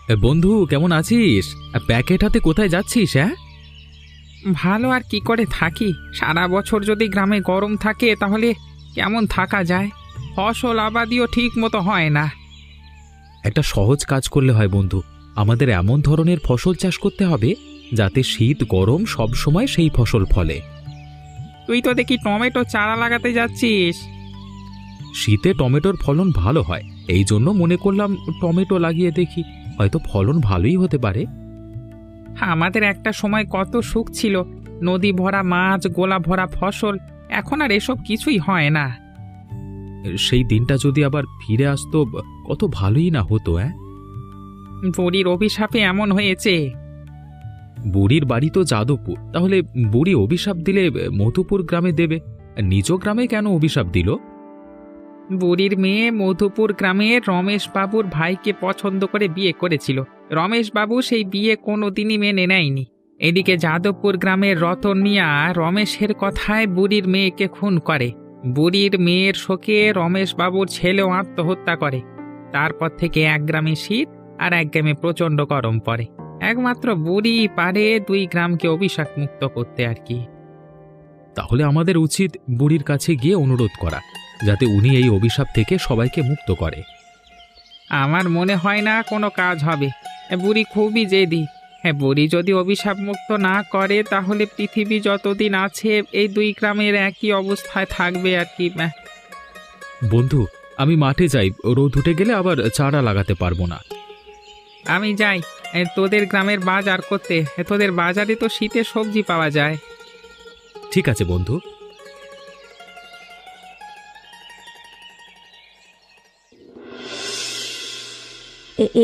বন্ধু কেমন আছিস? প্যাকেট হাতে কোথায় যাচ্ছিস? হ্যাঁ, ভালো আর কি করে থাকি? সারা বছর যদি গ্রামে গরম থাকে তাহলে কেমন থাকা যায়? ফসল আবাদিও ঠিক মতো হয় না। একটা সহজ কাজ করলে হয় বন্ধু। আমাদের এমন ধরনের ফসল চাষ করতে হবে যাতে শীত গরম সব সময় সেই ফসল ফলে। তুই তো দেখি টমেটো চারা লাগাতে যাচ্ছিস। শীতে টমেটোর ফলন ভালো হয়, এই জন্য মনে করলাম টমেটো লাগিয়ে দেখি, হয়তো ফলন ভালোই হতে পারে। আমাদের একটা সময় কত সুখ ছিল, নদী ভরা মাছ, গোলা ভরা ফসল। এখন আর এসব কিছুই হয় না। সেই দিনটা যদি আবার ফিরে আসতো কত ভালোই না হতো। বুড়ির অভিশাপে এমন হয়েছে। বুড়ির বাড়ি তো যাদবপুর, তাহলে বুড়ি অভিশাপ দিলে মধুপুর গ্রামে দেবে, নিজ গ্রামে কেন অভিশাপ দিল? বুড়ির মেয়ে মধুপুর গ্রামের রমেশ বাবুর ভাইকে পছন্দ করে বিয়ে করেছিল। রমেশ বাবু সেই বিয়ে কোনোদিনই মেনে নেয়নি। এদিকে যাদবপুর গ্রামের রতন মিয়া রমেশের কথায় বুড়ির মেয়েকে খুন করে। বুড়ির মেয়ের শোকে রমেশ বাবুর ছেলেও আত্মহত্যা করে। তারপর থেকে এক গ্রামে শীত আর এক গ্রামে প্রচণ্ড গরম পড়ে। একমাত্র বুড়ি পারে দুই গ্রামকে অভিশাপ মুক্ত করতে আর কি। তাহলে আমাদের উচিত বুড়ির কাছে গিয়ে অনুরোধ করা, যাতে উনি এই অভিশাপ থেকে সবাইকে মুক্ত করে। আমার মনে হয় না কোনো কাজ হবে। বুড়ি খুবই জেদি। বুড়ি যদি অভিশাপ মুক্ত না করে তাহলে পৃথিবী যতদিন আছে এই দুই গ্রামের একই অবস্থায় থাকবে আর কি। বন্ধু, আমি মাঠে যাই, রোদ উঠে গেলে আবার চারা লাগাতে পারবো না। আমি যাই তোদের গ্রামের বাজার করতে। তোদের বাজারে তো শীতের সবজি পাওয়া যায়। ঠিক আছে বন্ধু।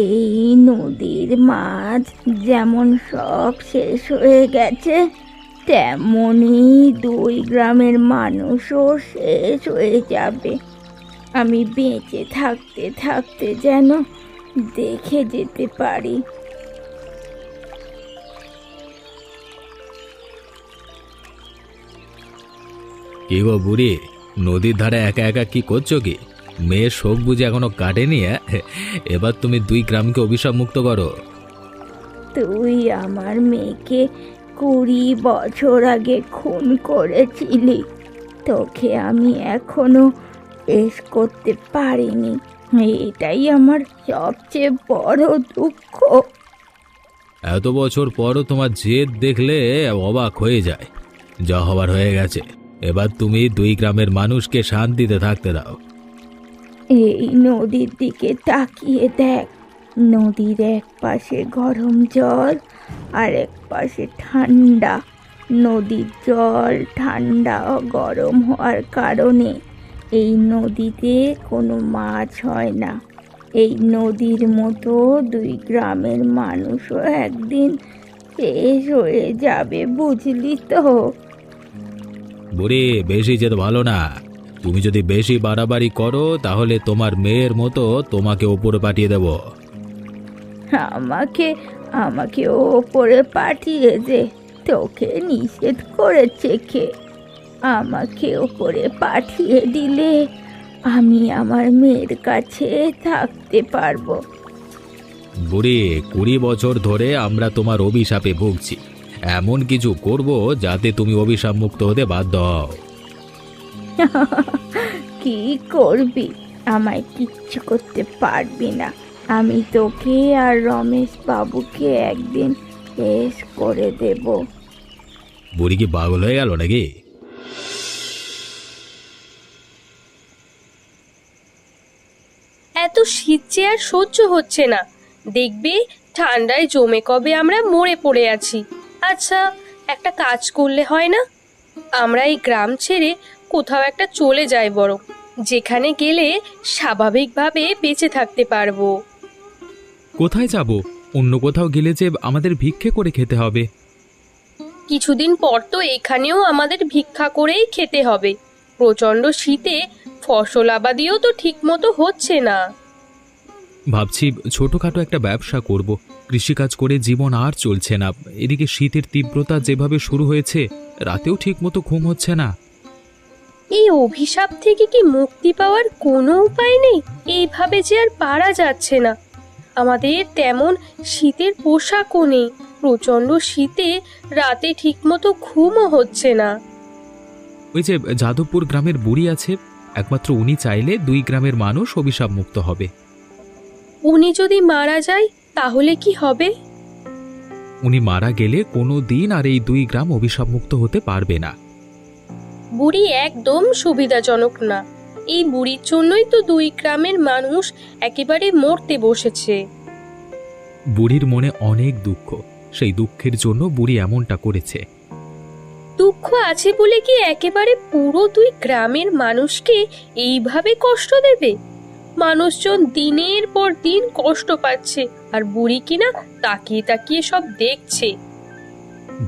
এই নদীর মাছ যেমন সব শেষ হয়ে গেছে, তেমনি দুই গ্রামের মানুষও শেষ হয়ে যাবে। আমি বেঁচে থাকতে থাকতে যেন দেখে যেতে পারি। কি গো বুড়ি, নদীর ধারে একা একা কি করছো? কি মেয়ের শোক বুঝে এখনো কাটেনি? এবার তুমি দুই গ্রামকে অভিশাপ মুক্ত করো। তুই আমার মেয়েকে 20 বছর আগে খুন করেছিলি। তোকে আমি এখনো শেষ করতে পারিনি। এটাই আমার সবচেয়ে বড় দুঃখ। এত বছর পরও তোমার জেদ দেখলে অবাক হয়ে যায়। যা হবার হয়ে গেছে, এবার তুমি দুই গ্রামের মানুষকে শান্তিতে থাকতে দাও। এই নদীর দিকে তাকিয়ে দেখ। নদীর এক পাশে গরম জল আর এক পাশে ঠান্ডা। নদীর জল ঠান্ডা ও গরম হওয়ার কারণে এই নদীতে কোনো মাছ হয় না। এই নদীর মতো দুই গ্রামের মানুষও একদিন শেষ হয়ে যাবে, বুঝলি তো? বুড়ি, বেশি যেতে ভালো না। তুমি যদি বেশি বাড়াবাড়ি করো তাহলে তোমার মেয়ের মতো তোমাকে ওপরে পাঠিয়ে দেব। আমাকে আমাকে ওপরে পাঠিয়েছে? তোকে নিষেধ করেছে কে? আমাকে ওপরে পাঠিয়ে দিলে আমি আমার মেয়ের কাছে থাকতে পারবো। বুড়ি, 20 বছর ধরে আমরা তোমার অভিশাপে ভুগছি। এমন কিছু করব যাতে তুমি অভিশাপ মুক্ত হতে বাধ্য হও। কি করবি? আমায় কিচ্ছু করতে পারবি না। আমি তোকে আর রমেশ বাবুকে একদিন শেষ করে দেব। বুড়ি কি পাগল হয়ে গেল নাকি? এত শীত যে আর সহ্য হচ্ছে না। দেখবি ঠান্ডায় জমে কবে আমরা মরে পড়ে আছি। আচ্ছা, একটা কাজ করলে হয় না? আমরা এই গ্রাম ছেড়ে কোথাও একটা চলে যাই বরং, যেখানে গেলে স্বাভাবিকভাবে বেঁচে থাকতে পারবো। কোথায় যাব? অন্য কোথাও গেলে যে আমাদের ভিক্ষে করে খেতে হবে। কিছুদিন পর তো এখানেও আমাদের ভিক্ষা করেই খেতে হবে। প্রচণ্ড শীতে ফসল আবাদিও তো ঠিক মতো হচ্ছে না। ভাবছি ছোটখাটো একটা ব্যবসা করব। কৃষিকাজ করে জীবন আর চলছে না। এদিকে শীতের তীব্রতা যেভাবে শুরু হয়েছে, রাতেও ঠিক মতো ঘুম হচ্ছে না। এই অভিশাপ থেকে কি মুক্তি পাওয়ার কোনো উপায় নেই? এইভাবে যে আর পারা যাচ্ছে না। আমাদের তেমন শীতের পোশাকও নেই। প্রচণ্ড শীতে রাতে ঠিকমতো ঘুমও হচ্ছে না। ওই যে যাদবপুর গ্রামের বুড়ি আছে, একমাত্র উনি চাইলে 2 গ্রামের মানুষ অভিশাপ মুক্ত হবে। উনি যদি মারা যায় তাহলে কি হবে? উনি মারা গেলে কোনো দিন আর এই 2 গ্রাম অভিশাপ মুক্ত হতে পারবে না। বুড়ি একদম সুবিধাজনক না। এই বুড়ির জন্যই তো 2 গ্রামের মানুষ একেবারে মরতে বসেছে। বুড়ির মনে অনেক দুঃখ, সেই দুঃখের জন্য বুড়ি এমনটা করেছে। দুঃখ আছে বলে কি একেবারে পুরো 2 গ্রামের মানুষকে এইভাবে কষ্ট দেবে? মানুষজন দিনের পর দিন কষ্ট পাচ্ছে, আর বুড়ি কিনা তাকিয়ে তাকিয়ে সব দেখছে।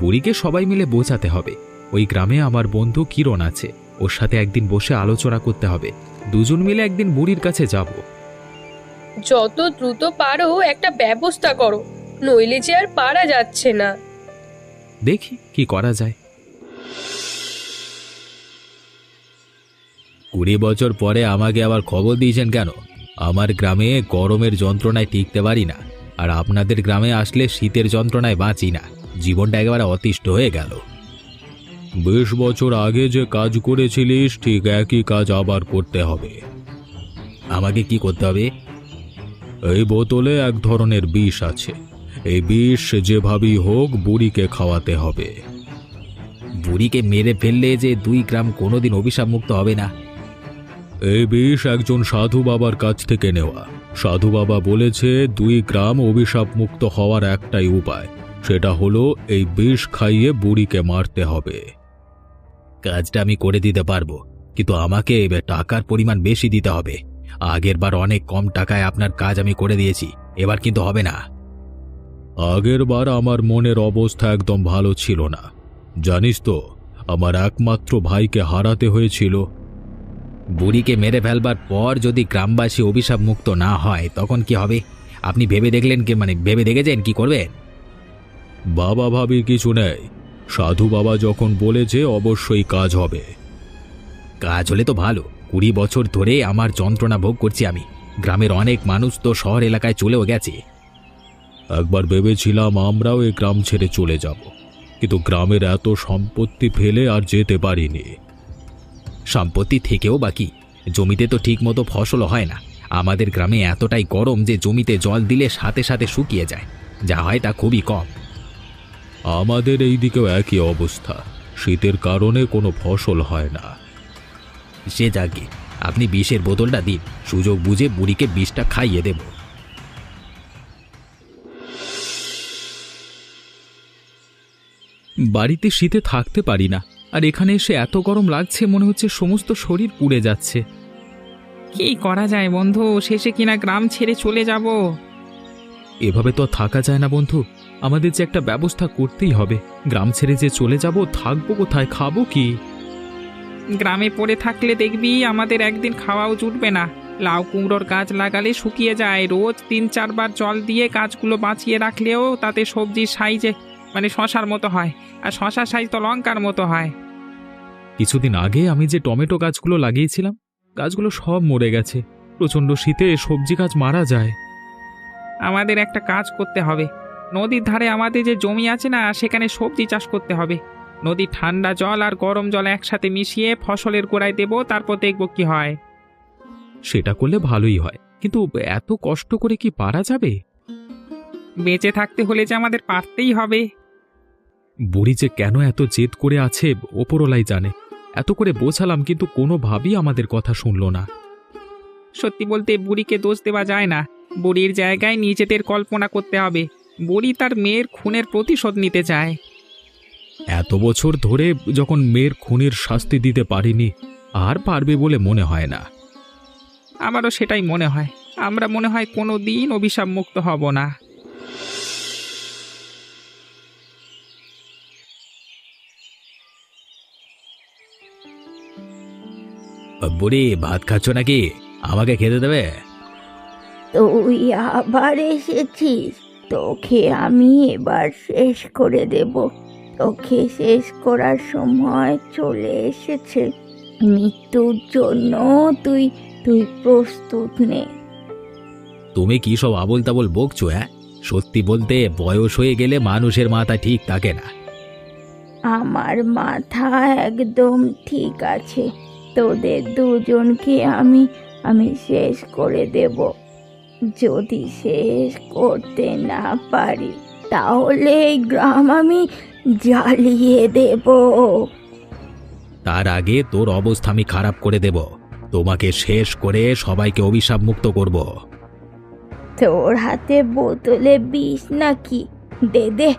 বুড়িকে সবাই মিলে বোঝাতে হবে। ওই গ্রামে আমার বন্ধু কিরণ আছে, ওর সাথে একদিন বসে আলোচনা করতে হবে। দুজন মিলে একদিন বুড়ির কাছে যাব। যত দ্রুত পারো একটা ব্যবস্থা করো, নইলে যে আর পারা যাচ্ছে না। দেখি কি করা যায়। 20 বছর পরে আমাকে আবার খবর দিয়েছেন কেন? আমার গ্রামে গরমের যন্ত্রণায় টিকতে পারি না, আর আপনাদের গ্রামে আসলে শীতের যন্ত্রণায় বাঁচি না। জীবনটা একেবারে অতিষ্ঠ হয়ে গেল। 20 বছর আগে যে কাজ করেছিলিস ঠিক একই কাজ আবার করতে হবে। আমাকে কি করতে হবে? এই বোতলে এক ধরনের বিষ আছে, এই বিষ যেভাবেই হোক বুড়িকে খাওয়াতে হবে। বুড়িকে মেরে ফেললে যে 2 গ্রাম কোনোদিন অভিশাপ মুক্ত হবে না। এই বিষ একজন সাধু বাবার কাছ থেকে নেওয়া। সাধু বাবা বলেছে 2 গ্রাম অভিশাপ মুক্ত হওয়ার একটাই উপায়, সেটা হলো এই বিষ খাইয়ে বুড়িকে মারতে হবে। কাজটা আমি করে দিতে পারবো, কিন্তু আমাকে এবার টাকার পরিমাণ বেশি দিতে হবে। আগের বার অনেক কম টাকায় আপনার কাজ আমি করে দিয়েছি, এবার কিন্তু হবে না। আগের বার আমার মনের অবস্থা একদম ভালো ছিল না, জানিস তো, আমার একমাত্র ভাইকে হারাতে হয়েছিল। বুড়িকে মেরে ফেলবার পর যদি গ্রামবাসী অভিশাপ মুক্ত না হয় তখন কি হবে? আপনি ভেবে দেখলেন কি? ভেবে দেখেছেন কি করবেন? বাবা ভাবি কিছু নেই, সাধু বাবা যখন বলেছে অবশ্যই কাজ হবে। কাজ হলে তো ভালো। 20 বছর ধরে আমার যন্ত্রণা ভোগ করছি আমি। গ্রামের অনেক মানুষ তো শহর এলাকায় চলেও গেছে। একবার ভেবেছিলাম আমরাও এই গ্রাম ছেড়ে চলে যাব, কিন্তু গ্রামের এত সম্পত্তি ফেলে আর যেতে পারিনি। সম্পত্তি থেকেও বাকি জমিতে তো ঠিক মতো ফসল হয় না। আমাদের গ্রামে এতটাই গরম যে জমিতে জল দিলে সাথে সাথে শুকিয়ে যায়, যা হয় তা খুবই কম। আমাদের এই দিকেও একই অবস্থা, শীতের কারণে কোনো ফসল হয় না। সে যাকে, আপনি বিষের বোতলটা দিন, সুযোগ বুঝে বুড়িকে বিষটা খাইয়ে দেব। বাড়িতে শীতে থাকতে পারি না, আর এখানে এসে এত গরম লাগছে, মনে হচ্ছে সমস্ত শরীর পুড়ে যাচ্ছে। কি করা যায় বন্ধু, শেষে কিনা গ্রাম ছেড়ে চলে যাব। এভাবে তো থাকা যায় না বন্ধু, আমাদের যে একটা ব্যবস্থা করতেই হবে। গ্রাম ছেড়ে যে চলে যাব, থাকবো কোথায়, খাবো কি? গ্রামে পড়ে থাকলে দেখবি আমাদের একদিন খাওয়াও জুটবে না। লাউ কুমড়োর গাছ লাগালে শুকিয়ে যায়, রোজ 3-4 বার জল দিয়ে গাছগুলো বাঁচিয়ে রাখলেও তাতে সবজির সাইজে শশার মতো হয়, আর শশার সাইজ তো লঙ্কার মতো হয়। কিছুদিন আগে আমি যে টমেটো গাছগুলো লাগিয়েছিলাম, গাছগুলো সব মরে গেছে। প্রচণ্ড শীতে সবজি গাছ মারা যায়। আমাদের একটা কাজ করতে হবে। নদীর ধারে আমাদের যে জমি আছে না, সেখানে সবজি চাষ করতে হবে। নদীর ঠান্ডা জল আর গরম জল একসাথে মিশিয়ে ফসলের গোড়ায় দেব, তারপর দেখব কি হয়। সেটা করলে ভালোই হয়, কিন্তু এত কষ্ট করে কি পারা যাবে? বেঁচে থাকতে হলে যে আমাদের পারতেই হবে। বুড়ি যে কেন এত জেদ করে আছে ওপরওয়ালাই জানে। এত করে বোঝালাম, কিন্তু কোনোভাবেই আমাদের কথা শুনল না। সত্যি বলতে বুড়িকে দোষ দেওয়া যায় না। বুড়ির জায়গায় নিজেদের কল্পনা করতে হবে। বুড়ি তার মেয়ের খুনের প্রতিশোধ নিতে চায়। এত বছর ধরে যখন মেয়ের খুনের শাস্তি দিতে পারিনি, আর পারবে বলে মনে হয় না। আমারও সেটাই মনে হয়। আমরা মনে হয় কোনো দিন অভিশাপ মুক্ত হব না। বুড়ি, ভাত খাচ্ছ নাকি? আমাকে খেতে দেবে? তুই আবার এসেছিস, তোকে আমি এবার শেষ করে দেব। তোকে শেষ করার সময় চলে এসেছে। মৃত্যুর জন্য তুই প্রস্তুত নে। তুমি কি সব আবোল তাবোল বকছো? হ্যাঁ, সত্যি বলতে বয়স হয়ে গেলে মানুষের মাথা ঠিক থাকে না। আমার মাথা একদম ঠিক আছে। তোদের দুজনকে আমি আমি শেষ করে দেব। যদি শেষ করতে না পারি তাহলে এই গ্রাম আমি জ্বালিয়ে দেব। তার আগে তোর অবস্থা আমি খারাপ করে দেব। তোমাকে শেষ করে সবাইকে অভিশাপ মুক্ত করব। তোর হাতে বোতলে বিষ নাকি? দে দে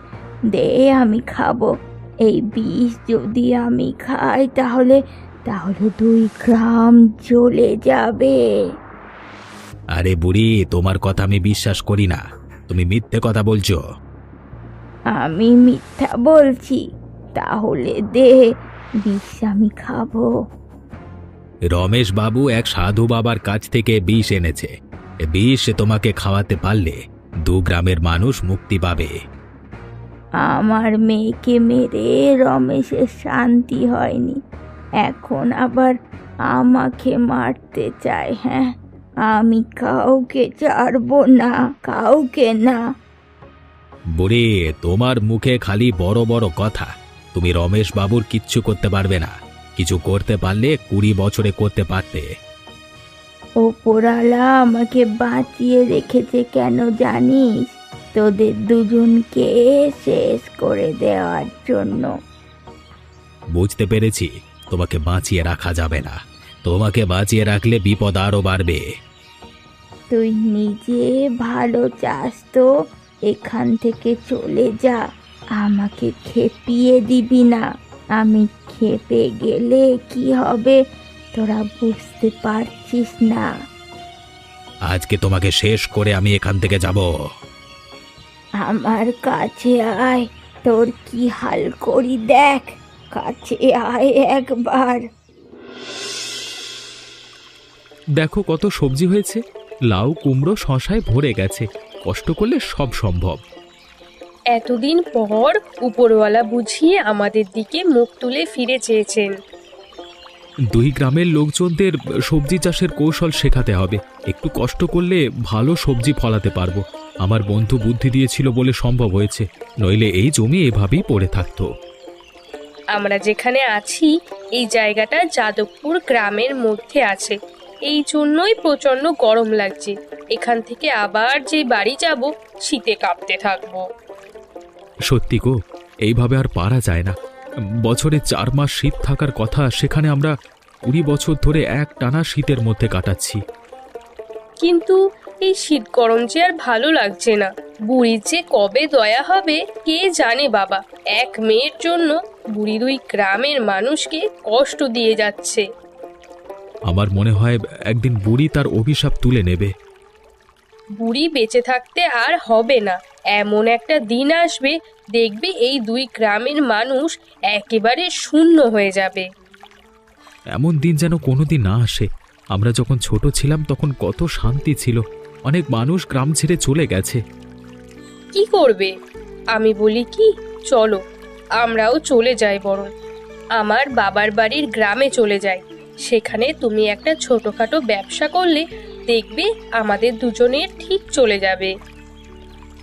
দে, আমি খাবো। এই বিষ যদি আমি খাই তাহলে তাহলে 2 গ্রাম জ্বলে যাবে। আরে বুড়ি, তোমার কথা আমি বিশ্বাস করি না। তুমি মিথ্যে কথা বলছো। আমি মিথ্যা বলছি? তাহলে দে, বিষ আমি খাবো। রমেশ বাবু এক সাধু বাবার কাছ থেকে বিষ এনেছে। এ বিষ তোমাকে খাওয়াতে পারলে 2 গ্রামের মানুষ মুক্তি পাবে। আমার মেয়েকে মেরে রমেশের শান্তি হয়নি, এখন আবার আমাকে মারতে চায়। হ্যাঁ, আমি কাউকে ছাড়বো না, কাউকে না। বুড়ি, তোমার মুখে খালি বড় বড় কথা। তুমি রমেশ বাবুর কিচ্ছু করতে পারবে না। কিছু করতে পারলে 20 বছরে করতে পারতে। ওপরওয়ালা আমাকে বাঁচিয়ে রেখেছে কেন জানিস? তোদের দুজনকে শেষ করে দেওয়ার জন্য। বুঝতে পেরেছি, তোমাকে বাঁচিয়ে রাখা যাবে না। তোমাকে বাঁচিয়ে রাখলে বিপদ আরো বাড়বে। তুই নিজে ভালো চাস তো এখান থেকে চলে যা, আমাকে খেপিয়ে দিবি না। আমি খেপে গেলে কি হবে তোরা বুঝতে পারছিস না। আজকে তোমাকে শেষ করে আমি এখান থেকে যাব। আমার কাছে আয়, তোর কি হাল করি দেখ। কাছে আয় একবার। দেখো কত সবজি হয়েছে। লাউ, কুমড়ো, শশায় ভরে গেছে। কষ্ট করলে সব সম্ভব। এতদিন পর উপরওয়ালা বুঝিয়ে আমাদের দিকে মুখ তুলে ফিরে চেয়েছেন। 2 গ্রামের লোকজনদের সবজি চাষের কৌশল শেখাতে হবে। একটু কষ্ট করলে ভালো সবজি ফলাতে পারবো। আমার বন্ধু বুদ্ধি দিয়েছিল বলে সম্ভব হয়েছে, নইলে এই জমি এভাবেই পড়ে থাকতো। আমরা যেখানে আছি এই জায়গাটা যাদবপুর গ্রামের মধ্যে আছে, এই জন্যই প্রচন্ড গরম লাগছে। এখান থেকে আবার যে বাড়ি যাব শীতে কাঁপতে থাকবো। সত্যি গো, এইভাবে আর পারা যায় না। বছরে 4 মাস শীত থাকার কথা, সেখানে আমরা 20 বছর ধরে একটানা শীতের মধ্যে কাটাচ্ছি। কিন্তু এই শীত গরম যে আর ভালো লাগছে না। বুড়ির যে কবে দয়া হবে কে জানে বাবা। এক মেয়ের জন্য বুড়ি 2 গ্রামের মানুষকে কষ্ট দিয়ে যাচ্ছে। আমার মনে হয় একদিন বুড়ি তার অভিশাপ তুলে নেবে। বুড়ি বেঁচে থাকতে আর হবে না। এমন একটা দিন আসবে দেখবে এই 2 গ্রামের মানুষ একেবারে শূন্য হয়ে যাবে। এমন দিন যেন কোনোদিন না আসে। আমরা যখন ছোট ছিলাম তখন কত শান্তি ছিল। অনেক মানুষ গ্রাম ছেড়ে চলে গেছে। কি করবে? আমি বলি কি, চলো আমরাও চলে যাই। বরং আমার বাবার বাড়ির গ্রামে চলে যাই। সেখানে তুমি একটা ছোটখাটো ব্যবসা করলে দেখবে আমাদের দুজনের ঠিক চলে যাবে।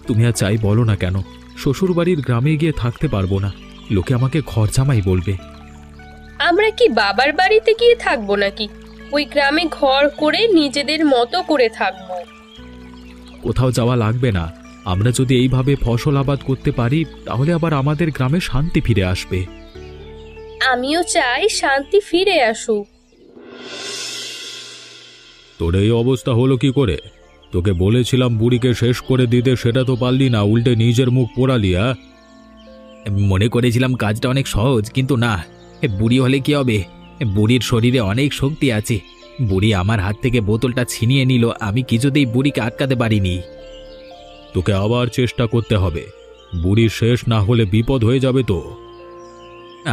তুমি আর চাই বলো না কেন, শ্বশুর বাড়ির গ্রামে গিয়ে থাকতে পারবো না। লোকে আমাকে ঘর জামাই বলবে। আমরা কি বাবার বাড়িতে গিয়ে থাকবো নাকি? ওই গ্রামে ঘর করে নিজেদের মতো করে থাকবো। কোথাও যাওয়া লাগবে না। আমরা যদি এইভাবে ফসল আবাদ করতে পারি তাহলে আবার আমাদের গ্রামে শান্তি ফিরে আসবে। আমিও চাই শান্তি ফিরে আসুক। তোর এই অবস্থা হলো কি করে? তোকে বলেছিলাম বুড়িকে শেষ করে দিতে, সেটা তো পারলি না, উল্টে নিজের মুখ পোড়ালি। মনে করেছিলাম কাজটা অনেক সহজ, কিন্তু না। বুড়ি হলে কি হবে? বুড়ির শরীরে অনেক শক্তি আছে। বুড়ি আমার হাত থেকে বোতলটা ছিনিয়ে নিল, আমি কিছুতেই বুড়িকে আটকাতে পারিনি। তোকে আবার চেষ্টা করতে হবে। বুড়ি শেষ না হলে বিপদ হয়ে যাবে তো।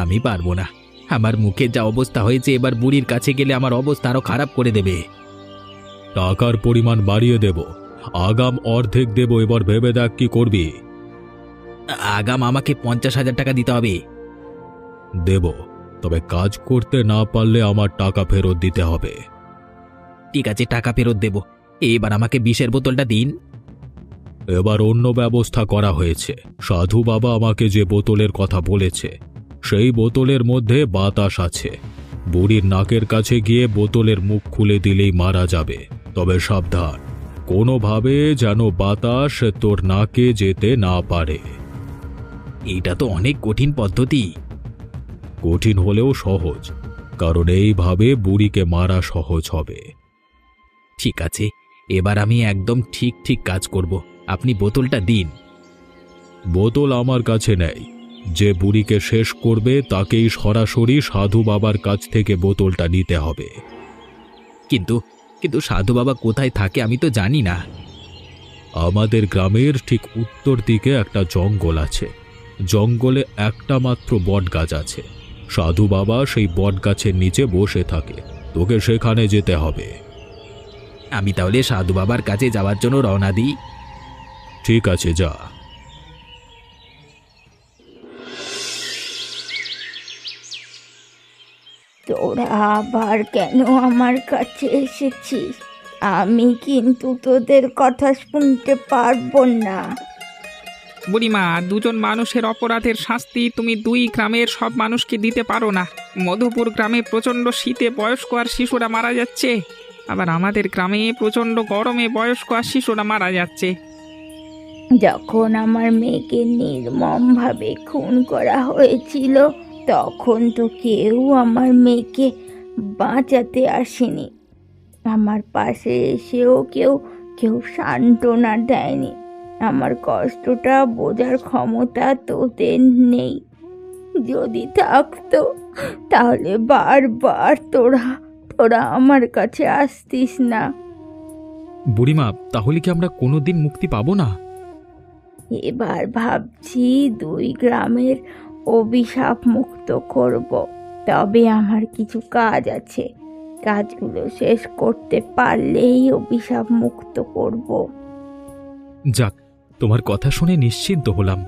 আমি পারবো না। আমার মুখের যা অবস্থা হয়েছে, এবার বুড়ির কাছে গেলে আমার অবস্থা আরো খারাপ করে দেবে। টাকার পরিমাণ বাড়িয়ে দেব, আগাম অর্ধেক দেব। এবার ভেবে দেখ কি করবি। আগাম আমাকে 50,000 টাকা দিতে হবে। দেব, তবে কাজ করতে না পারলে আমার টাকা ফেরত দিতে হবে। ঠিক আছে, টাকা ফেরত দেব। এবার আমাকে বিষের বোতলটা দিন। এবার অন্য ব্যবস্থা করা হয়েছে। সাধু বাবা আমাকে যে বোতলের কথা বলেছে সেই বোতলের মধ্যে বাতাস আছে। বুড়ির নাকের কাছে গিয়ে বোতলের মুখ খুলে দিলেই মারা যাবে। তবে সাবধান, কোনোভাবে যেন বাতাস তোর নাকে যেতে না পারে। এটা তো অনেক কঠিন পদ্ধতি। কঠিন হলেও সহজ, কারণ এইভাবে বুড়িকে মারা সহজ হবে। ঠিক আছে, এবার আমি একদম ঠিক ঠিক কাজ করব। আপনি বোতলটা দিন। বোতল আমার কাছে নেই। যে বুড়িকে শেষ করবে তাকেই সরাসরি সাধু বাবার কাছ থেকে বোতলটা নিতে হবে। কিন্তু কিন্তু সাধু বাবা কোথায় থাকে আমি তো জানি না। আমাদের গ্রামের ঠিক উত্তর দিকে একটা জঙ্গল আছে। জঙ্গলে একটা মাত্র বটগাছ আছে। সাধু বাবা সেই বটগাছের নিচে বসে থাকে। তোকে সেখানে যেতে হবে। আমি তাহলে সাধু বাবার কাছে যাওয়ার জন্য রওনা দিই। ঠিক আছে, যা। তোরা আবার কেন আমার কাছে এসেছিস? আমি কিন্তু তোদের কথা শুনতে পারবো না। বুড়িমা, দুজন মানুষের অপরাধের শাস্তি তুমি দুই গ্রামের সব মানুষকে দিতে পারো না। মধুপুর গ্রামে প্রচণ্ড শীতে বয়স্ক আর শিশুরা মারা যাচ্ছে, আবার আমাদের গ্রামে প্রচণ্ড গরমে বয়স্ক আর শিশুরা মারা যাচ্ছে। যখন আমার মেয়েকে নির্মমভাবে খুন করা হয়েছিল তখন তো কেউ আমার মেয়েকে বাঁচাতে আসেনি। আমার পাশে এসেও কেউ কেউ সান্ত্বনা দেয়নি। আমার কষ্টটা বোঝার ক্ষমতা তোদের নেই। যদি থাকতো তাহলে বারবার তোরা আমার কাছে আসতিস না। বুড়িমা, তাহলে কি আমরা কোনোদিন মুক্তি পাবো না? এবার ভাবছি দুই গ্রামের অভিশাপ মুক্ত করব। তবে আমার কিছু কাজ আছে, কাজগুলো শেষ করতে পারলেই অভিশাপ মুক্ত করব। যাক, তোমার কথা শুনে নিশ্চিন্ত হলাম।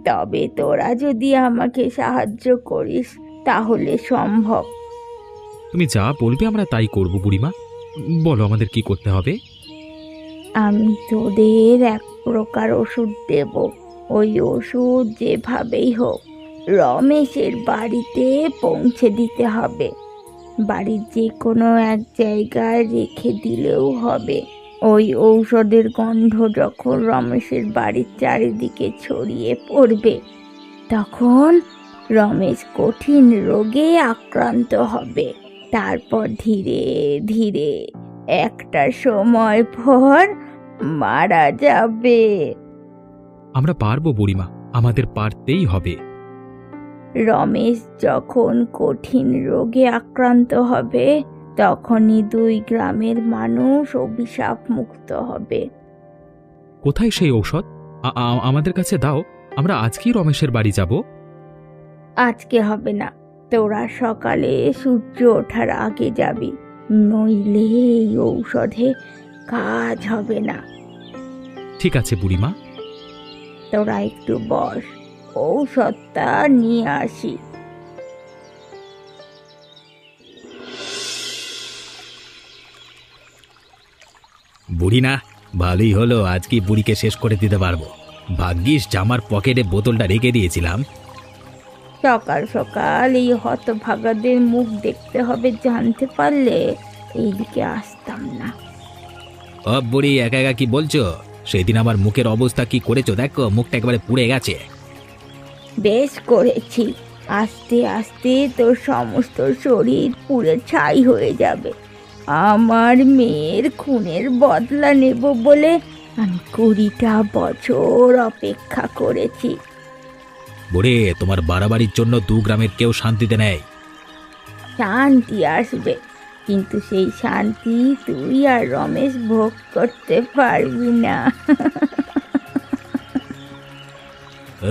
তবে তোরা যদি আমাকে সাহায্য করিস তাহলে সম্ভব। তুমি যা বলবে আমরা তাই করব বুড়িমা। বলো আমাদের কি করতে হবে। আমি তোদের এক প্রকার ওষুধ দেব। ওই ওষুধ যেভাবেই হোক রমেশের বাড়িতে পৌঁছে দিতে হবে। বাড়ির যে কোনো এক জায়গায় রেখে দিলেও হবে। ওই ঔষধের গন্ধ যখন রমেশের বাড়ির চারিদিকে ছড়িয়ে পড়বে তখন রমেশ কঠিন রোগে আক্রান্ত হবে। তারপর ধীরে ধীরে একটা সময় পর মারা যাবে। আমরা পারবো বুড়িমা, আমাদের পারতেই হবে। রমেশ যখন কঠিন রোগে আক্রান্ত হবে তখনই দুই গ্রামের মানুষ অভিশাপ মুক্ত হবে। কোথায় সেই ঔষধ? আমাদের কাছে দাও, আমরা আজকেই রমেশের বাড়ি যাব। আজকে হবে না, তোরা সকালে সূর্য ওঠার আগে যাবি, নইলে এই ঔষধে কাজ হবে না। ঠিক আছে বুড়িমা। তোরা একটু বস, ঔষধটা নিয়ে আসি। বুড়ি না, ভালোই হলো, আজকে বুড়িকে শেষ করে দিতে পারবো। ভাগ্যিস জামার পকেটে বোতলটা রেখে দিয়েছিলাম। সকাল সকাল এই হতভাগাদের মুখ দেখতে হবে জানতে পারলে এইদিকে আসতাম না। ও বুড়ি, একা একা কি বলছো? সেদিন আমার মুখের অবস্থা কি করেছো দেখো, মুখটা একেবারে পুড়ে গেছে। বেশ করেছি, আস্তে আস্তে তোর সমস্ত শরীর পুড়ে ছাই হয়ে যাবে। আমার মেয়ের খুনের বদলা নেব বলে আমি 20টা বছর অপেক্ষা করেছি। বুড়ি, তোমার বাড়াবাড়ির জন্য দু গ্রামের কেউ শান্তিতে নেই। শান্তি আসবে, কিন্তু সেই শান্তি তুই আর রমেশ ভোগ করতে পারবি না।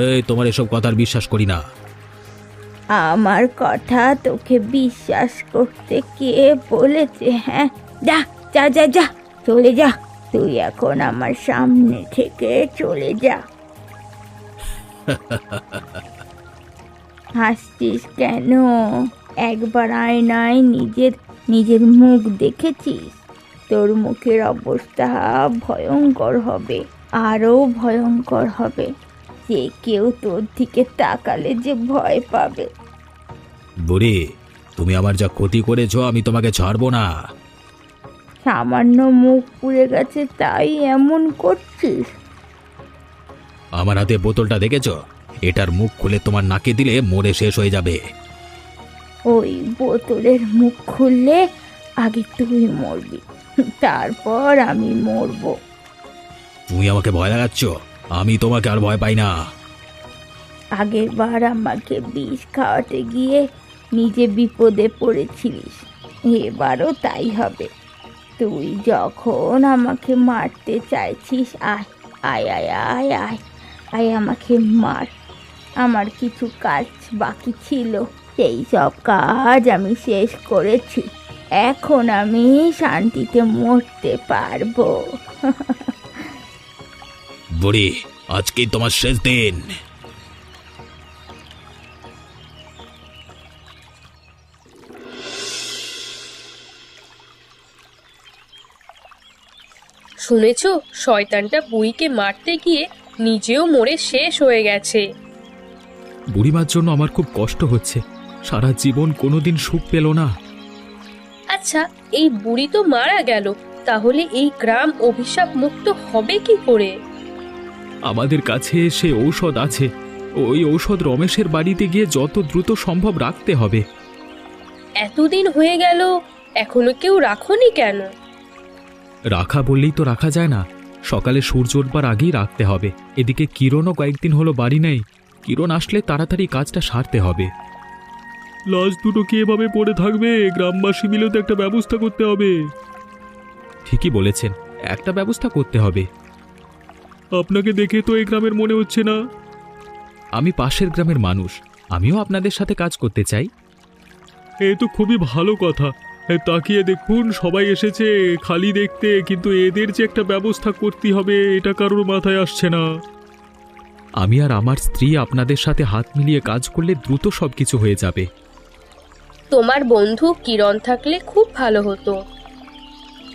এই, তোমার এসব কথার বিশ্বাস করি না। আমার কথা তোকে বিশ্বাস করতে কে বলেছে? হ্যাঁ, যা যা যা যা, চলে যা। তুই এখন আমার সামনে থেকে চলে যা। হাসছিস কেন? একবার আয়নায় নিজের মুখ দেখেছিস? তোর মুখের অবস্থা ভয়ঙ্কর হবে, আরও ভয়ঙ্কর হবে। যে কেউ তোর দিকে তাকালে যে ভয় পাবে। বুড়ি, তুমি আমার যা ক্ষতি করেছো আমি তোমাকে ছাড়বো না। সামান্য মুখ পুড়ে গেছে তাই এমন করছিস? আমার হাতে বোতলটা দেখেছো? এটার মুখ খুলে তোমার নাকে দিলে মরে শেষ হয়ে যাবে। ওই বোতলের মুখ খুললে আগে তুই মরবি, তারপর আমি মরবো। তুমি আমাকে ভয় লাগাচ্ছ, আমি তোমাকে আর ভয় পাই না। আগের বার আমাকে বিষ খাওয়াতে গিয়ে নিজে বিপদে পড়েছিলিস, এবারও তাই হবে। তুই যখন আমাকে মারতে চাইছিস, আয় আয় আয় আয় আয় আয় আমাকে মার। আমার কিছু কাজ বাকি ছিল, সেই সব কাজ আমি শেষ করেছি। এখন আমি শান্তিতে মরতে পারবো। বুড়ি, আজকেই তোমার শেষ দিন। শুনেছো, শয়তানটা বুড়িকে মারতে গিয়ে নিজেও মরে শেষ হয়ে গেছে। বুড়িমার জন্য আমার খুব কষ্ট হচ্ছে, সারা জীবন কোনোদিন সুখ পেল না। আচ্ছা, এই বুড়ি তো মারা গেল, তাহলে এই গ্রাম অভিশাপ মুক্ত হবে কি করে? আমাদের কাছে সে ঔষধ আছে, ওই ঔষধ রমেশের বাড়িতে গিয়ে যত দ্রুত সম্ভব রাখতে হবে। এতদিন হয়ে গেল, এখনো কেউ রাখোনি কেন? রাখা বললেই তো রাখা যায় না, সকালে সূর্য ওঠবার আগেই রাখতে হবে। এদিকে কিরণও কয়েকদিন হলো বাড়ি নেই, কিরণ আসলে তাড়াতাড়ি কাজটা সারতে হবে। লাশ দুটো কি এভাবে পড়ে থাকবে? গ্রামবাসী মিলে তো একটা ব্যবস্থা করতে হবে। ঠিকই বলেছেন, একটা ব্যবস্থা করতে হবে। আপনাকে দেখে তো এই গ্রামের মনে হচ্ছে না। আমি পাশের গ্রামের মানুষ, আমিও আপনাদের সাথে কাজ করতে চাই। এ তো খুবই ভালো কথা। তাকিয়ে দেখুন, সবাই এসেছে খালি দেখতে, কিন্তু এদের যে একটা ব্যবস্থা করতে হবে এটা কারোর মাথায় আসছে না। আমি আর আমার স্ত্রী আপনাদের সাথে হাত মিলিয়ে কাজ করলে দ্রুত সবকিছু হয়ে যাবে। তোমার বন্ধু কিরণ থাকলে খুব ভালো হতো।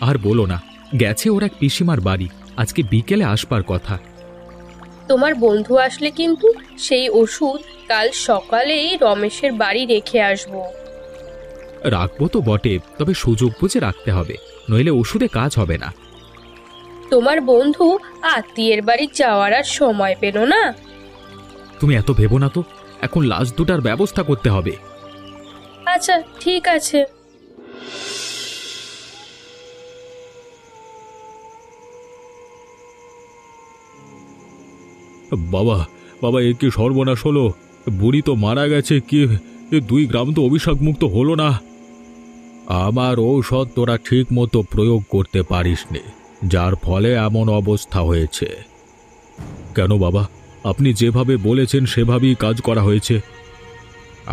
আর বলো না, গেছে ওর এক পিসিমার বাড়ি, আজকে বিকেলে আসবার কথা। তোমার বন্ধু আসলে কিন্তু সেই ওষুধ কাল সকালেই রমেশের বাড়ি রেখে আসবো। রাখবো তো বটে, তবে সুযোগ বুঝে রাখতে হবে, নইলে ওষুধে কাজ হবে না। তোমার বন্ধু আত্মীয়ের বাড়ি যাওয়ার আর সময় পেল না। তুমি এত ভেবো না তো, এখন লাশ দুটার ব্যবস্থা করতে হবে। আচ্ছা, ঠিক আছে। বাবা, বাবা, এ কি সর্বনাশ হলো! বুড়ি তো মারা গেছে, কি দুই গ্রাম তো অভিশাপ মুক্ত হলো না। আমার ঔষধ তোরা ঠিক মতো প্রয়োগ করতে পারিসনি, যার ফলে এমন অবস্থা হয়েছে। কেন বাবা, আপনি যেভাবে বলেছেন সেভাবেই কাজ করা হয়েছে।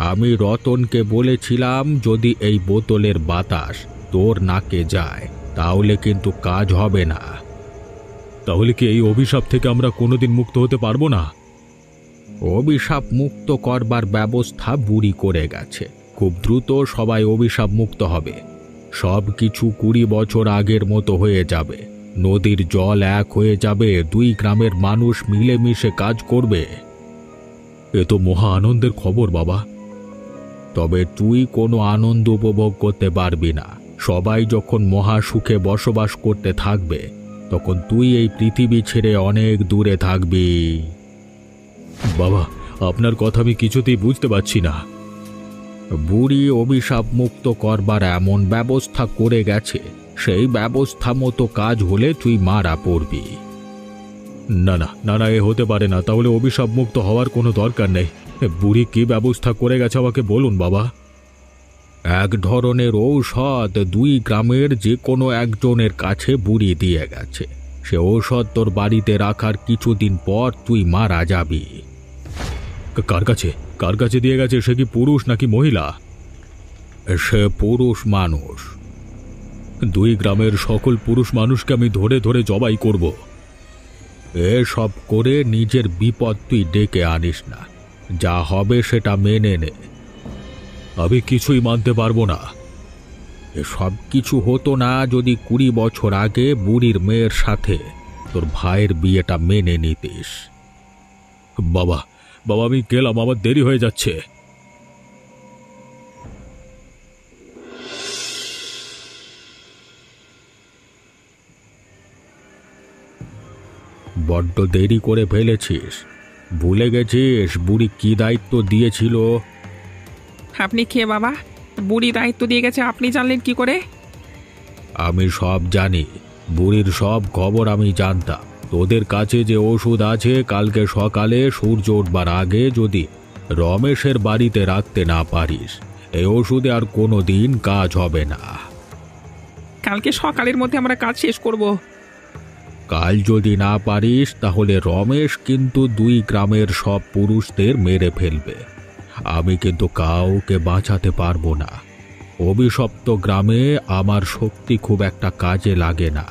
আমি রতনকে বলেছিলাম যদি এই বোতলের বাতাস তোর নাকে যায় তাহলে কিন্তু কাজ হবে না। তাহলে কি এই অভিশাপ থেকে আমরা কোনোদিন মুক্ত হতে পারবো না? অভিশাপ মুক্ত করবার ব্যবস্থা বুড়ি করে গেছে, খুব দ্রুত সবাই অভিশাপ মুক্ত হবে। সব কিছু 20 বছর আগের মতো হয়ে যাবে, নদীর জল এক হয়ে যাবে, দুই গ্রামের মানুষ মিলেমিশে কাজ করবে। এ তো মহা আনন্দের খবর বাবা। তবে তুই কোনো আনন্দ উপভোগ করতে পারবি না। সবাই যখন মহা সুখে বসবাস করতে থাকবে তখন তুই এই পৃথিবী ছেড়ে অনেক দূরে থাকবি। বাবা, আপনার কথা আমি কিছুতেই বুঝতে পারছি না। বুড়ি অভিশাপ মুক্ত করবার এমন ব্যবস্থা করে গেছে, সেই ব্যবস্থা মতো কাজ হলে তুই মারা পড়বি। না না না না, এ হতে পারে না। তাহলে অভিশাপ মুক্ত হওয়ার কোনো দরকার নেই। বুড়ি কি ব্যবস্থা করে গেছে আমাকে বলুন বাবা। এক ধরনের ঔষধ দুই গ্রামের যে কোনো একজনের কাছে বুড়ি দিয়ে গেছে, সে ঔষধ তোর বাড়িতে রাখার কিছুদিন পর তুই মারা যাবি। কার কাছে কার কাছে দিয়ে গেছে? সে কি পুরুষ নাকি মহিলা? সে পুরুষ মানুষ। দুই গ্রামের সকল পুরুষ মানুষকে আমি ধরে ধরে জবাই করব। এসব করে নিজের বিপদ তুই ডেকে আনিস না, যা হবে সেটা মেনে নে। আমি কিছুই মানতে পারবো না। সব কিছু হতো না যদি 20 বছর আগে বুড়ির মেয়ের সাথে তোর ভাইয়ের বিয়েটা মেনে নিতিস। বাবা, বাবা, আমি গেলাম, আমার দেরি হয়ে যাচ্ছে। বড্ড দেরি করে ফেলেছিস। ভুলে গেছিস বুড়ি কি দায়িত্ব দিয়েছিল? আপনি কে বাবা? বুড়ি দায়িত্ব দিয়ে গেছে, আপনি জানলেন কি করে? আমি সব জানি, বুড়ির সব খবর আমি জানতাম। তোদের কাছে যে ওষুধ আছে, কালকে সকালে সূর্য উঠবার আগে যদি রমেশের বাড়িতে রাখতে না পারিস, এই ওষুধে আর কোনো দিন কাজ হবে না। কালকে সকালের মধ্যে আমরা কাজ শেষ করব। কাল যদি না পারিস তাহলে রমেশ কিন্তু 2 গ্রামের সব পুরুষদের মেরে ফেলবে। আমি কিন্তু কাউকে বাঁচাতে পারবো না। অভিশপ্ত গ্রামে আমার শক্তি খুব একটা কাজে লাগে না।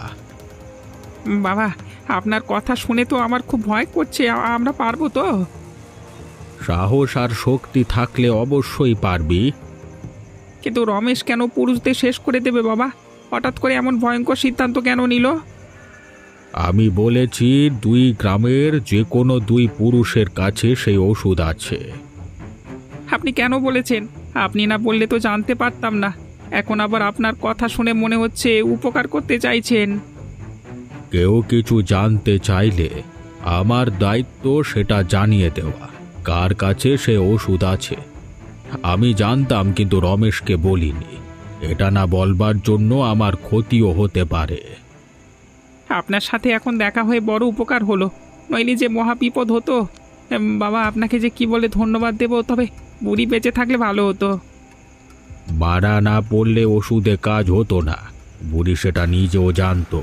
বাবা, আপনার কথা শুনে তো আমার খুব ভয় করছে। আমরা পারবো তো? সাহস আর শক্তি থাকলে অবশ্যই পারবি। কিন্তু রমেশ কেন পুরুষদের শেষ করে দেবে বাবা? হঠাৎ করে এমন ভয়ঙ্কর সিদ্ধান্ত কেন নিল? আমি বলেছি 2 গ্রামের যে কোনো 2 পুরুষের কাছে সেই ওষুধ আছে। আপনি কেন বলেছেন? আপনি না বললে তো জানতে পারতাম না। এখন আবার আপনার কথা শুনে মনে হচ্ছে উপকার করতে চাইছেন। কেউ কিছু জানতে চাইলে আমার দায়িত্ব সেটা জানিয়ে দেওয়া, কার কাছে সে ওষুধ আছে। আমি জানতাম কিন্তু রমেশকে বলিনি। এটা না বলবার জন্য আমার ক্ষতিও হতে পারে। আপনার সাথে এখন দেখা হয়ে বড় উপকার হলো, নইলে যে মহা বিপদ হতো। বাবা, আপনাকে যে কি বলে ধন্যবাদ দেব, তবে বুড়ি বেঁচে থাকলে ভালো হতো। মারা না পড়লে ওষুধে কাজ হতো না, বুড়ি সেটা নিজেও জানতো।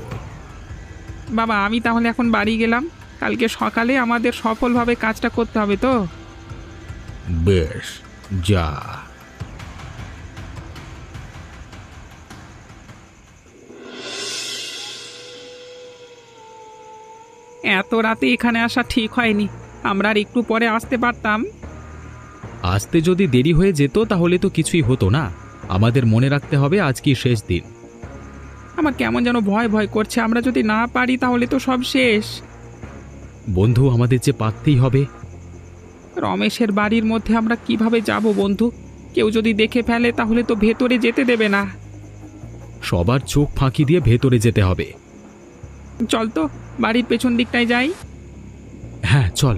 বাবা, আমি তাহলে এখন বাড়ি গেলাম। কালকে সকালে আমাদের সফলভাবে কাজটা করতে হবে তো? বেশ, যা। এত রাতে এখানে আসা ঠিক হয়নি। আমরা আর একটু পরে আসতে পারতাম। আসতে যদি দেরি হয়ে যেত তাহলে তো কিছুই হতো না। আমাদের মনে রাখতে হবে আজকেই শেষ দিন। আমার কেমন যেন ভয় ভয় করছে। আমরা যদি না পারি তাহলে তো সব শেষ। বন্ধু, আমাদের যে পারতেই হবে। রমেশের বাড়ির মধ্যে আমরা কিভাবে যাব বন্ধু? কেউ যদি দেখে ফেলে তাহলে তো ভেতরে যেতে দেবে না। সবার চোখ ফাঁকি দিয়ে ভেতরে যেতে হবে। চল তো, বাড়ির পেছন দিকটায় যাই। হ্যাঁ, চল।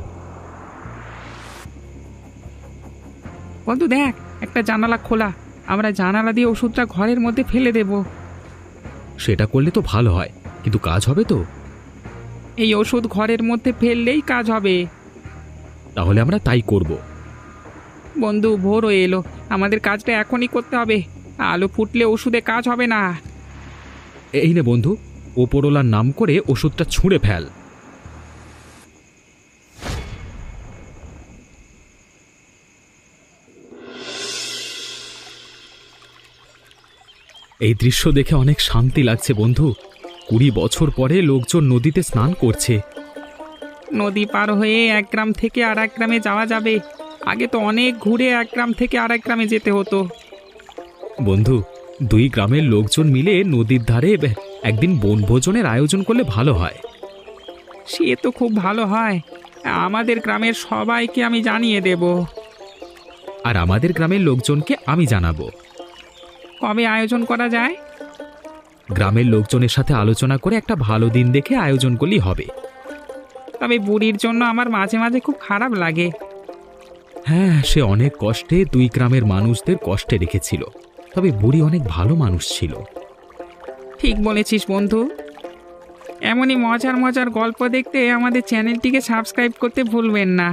বন্ধু দেখ, একটা জানালা খোলা। আমরা জানালা দিয়ে ওষুধটা ঘরের মধ্যে ফেলে দেব। সেটা করলে তো ভালো হয়, কিন্তু কাজ হবে তো? এই ওষুধ ঘরের মধ্যে ফেললেই কাজ হবে। তাহলে আমরা তাই করব। বন্ধু, ভোর হয়ে এলো, আমাদের কাজটা এখনই করতে হবে। আলো ফুটলে ওষুধে কাজ হবে না। এই নে বন্ধু, ওপরওয়ালার নাম করে ওষুধটা ছুঁড়ে ফেল। এই দৃশ্য দেখে অনেক শান্তি লাগছে বন্ধু। 20 বছর পরে লোকজন নদীতে স্নান করছে। নদী পার হয়ে এক গ্রাম থেকে আর এক গ্রামে যাওয়া যাবে। আগে তো অনেক ঘুরে এক গ্রাম থেকে আর এক গ্রামে যেতে হতো। বন্ধু, 2 গ্রামের লোকজন মিলে নদীর ধারে একদিন বনভোজনের আয়োজন করলে ভালো হয়। সে তো খুব ভালো হয়। আমাদের গ্রামের সবাইকে আমি জানিয়ে দেব। আর আমাদের গ্রামের লোকজনকে আমি জানাবো। কবে আয়োজন করা যায়? গ্রামের লোকজনের সাথে আলোচনা করে একটা ভালো দিন দেখে আয়োজন করলেই হবে। তবে বুড়ির জন্য আমার মাঝে মাঝে খুব খারাপ লাগে। হ্যাঁ, সে অনেক কষ্টে 2 গ্রামের মানুষদের কষ্টে রেখেছিল। তবে বুড়ি অনেক ভালো মানুষ ছিল। ঠিক বলেছিস বন্ধু। এমনই মজার মজার গল্প দেখতে আমাদের চ্যানেলটিকে সাবস্ক্রাইব করতে ভুলবেন না।